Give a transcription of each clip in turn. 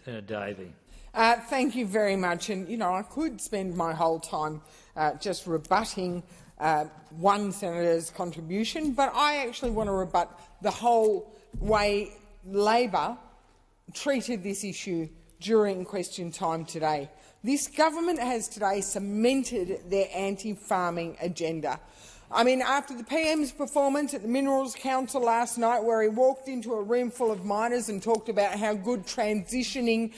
Senator Davey. Thank you very much. And, I could spend my whole time just rebutting one senator's contribution, but I actually want to rebut the whole way Labor treated this issue during question time today. This government has today cemented their anti-farming agenda. I mean, after the PM's performance at the Minerals Council last night, where he walked into a room full of miners and talked about how good transitioning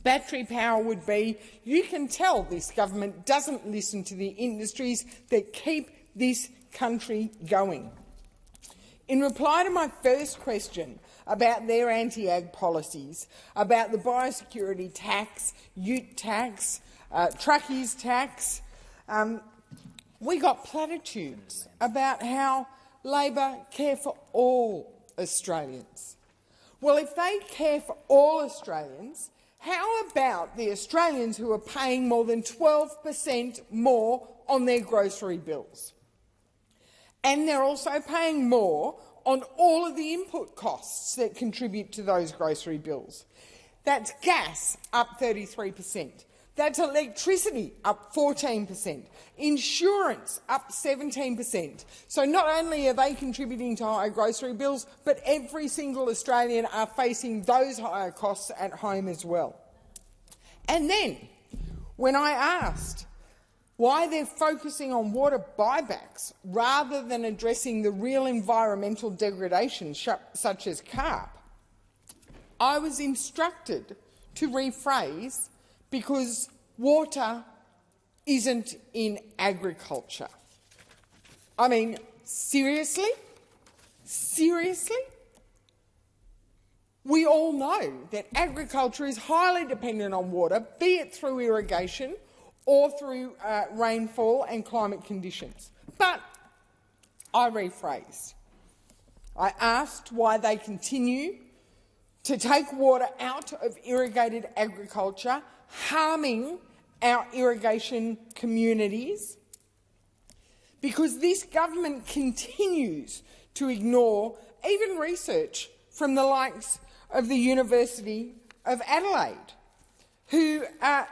battery power would be, you can tell this government doesn't listen to the industries that keep this country going. In reply to my first question about their anti-ag policies, about the biosecurity tax, ute tax, truckies tax, we got platitudes about how Labor care for all Australians. Well, if they care for all Australians, how about the Australians who are paying more than 12% more on their grocery bills? And they're also paying more on all of the input costs that contribute to those grocery bills. That's gas up 33%. That's electricity up 14%, insurance up 17%. So not only are they contributing to higher grocery bills, but every single Australian are facing those higher costs at home as well. And then, when I asked why they're focusing on water buybacks rather than addressing the real environmental degradation such as carp, I was instructed to rephrase because water isn't in agriculture. I mean, seriously? Seriously? We all know that agriculture is highly dependent on water, be it through irrigation or through rainfall and climate conditions. But I rephrased. I asked why they continue to take water out of irrigated agriculture, harming our irrigation communities, because this government continues to ignore even research from the likes of the University of Adelaide, who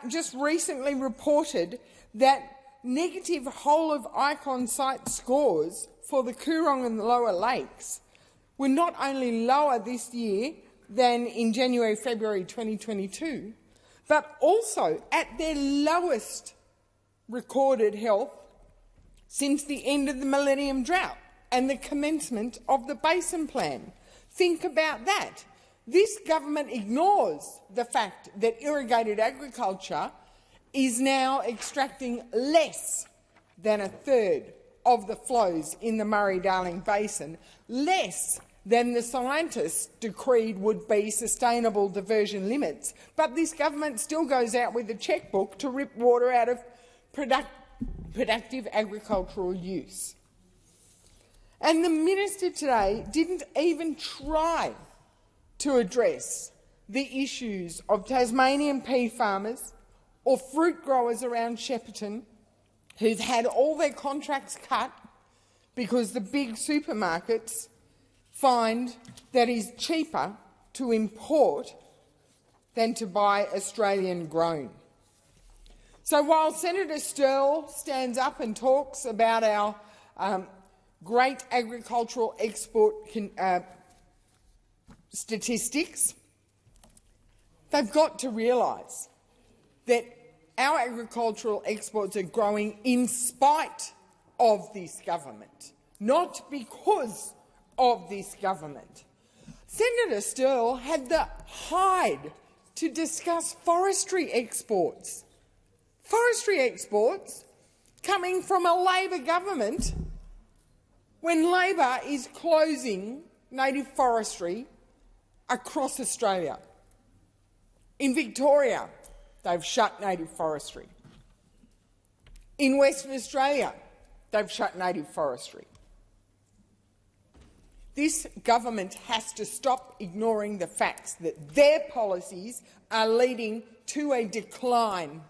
just recently reported that negative whole-of-icon site scores for the Coorong and the Lower Lakes were not only lower this year than in January-February 2022, but also at their lowest recorded health since the end of the Millennium Drought and the commencement of the Basin Plan. Think about that. This government ignores the fact that irrigated agriculture is now extracting less than a third of the flows in the Murray-Darling Basin, less than the scientists decreed would be sustainable diversion limits. But this government still goes out with a chequebook to rip water out of productive agricultural use. And the minister today didn't even try to address the issues of Tasmanian pea farmers or fruit growers around Shepparton who've had all their contracts cut because the big supermarkets find that it's cheaper to import than to buy Australian-grown. So while Senator Sterle stands up and talks about our great agricultural export statistics, they've got to realise that our agricultural exports are growing in spite of this government, not because of this government. Senator Sterle had the hide to discuss forestry exports. Forestry exports coming from a Labor government when Labor is closing native forestry across Australia. In Victoria, they've shut native forestry. In Western Australia, they've shut native forestry. This government has to stop ignoring the facts that their policies are leading to a decline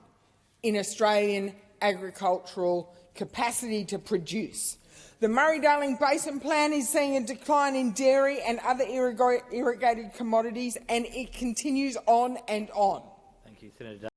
in Australian agricultural capacity to produce. The Murray-Darling Basin Plan is seeing a decline in dairy and other irrigated commodities, and it continues on and on. Thank you, Senator.